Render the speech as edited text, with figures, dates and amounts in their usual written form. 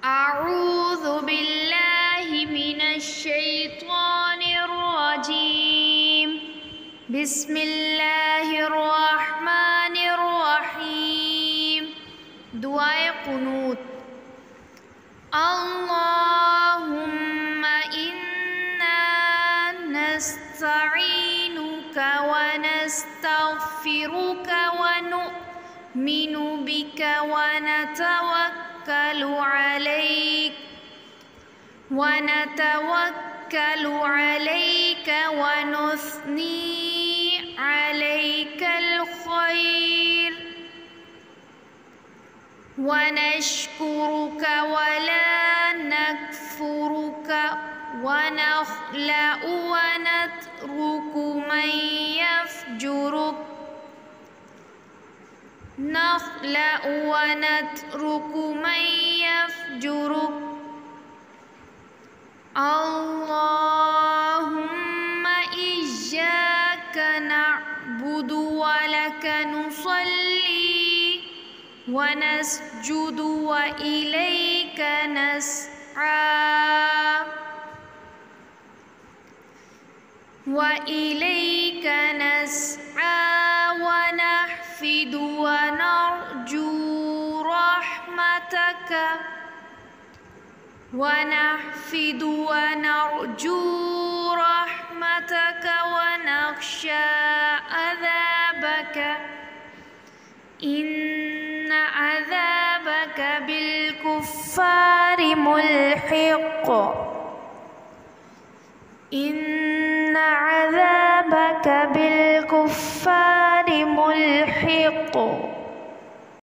أعوذ بالله من الشيطان الرجيم. بسم الله الرحمن الرحيم. دعاء قنوت. اللهم إنا نستعينك ونستغفرك ونؤمن بك ونتوكل عليك ونثني عليك الخير ونشكرك ولا نكفرك ونخلع ونترك من يفجرك اللهم إياك نعبد ولك نصلي ونسجد وإليك نسعى ونحفد ونرجو رحمتك ونخشى عذابك إن عذابك بالكفار ملحق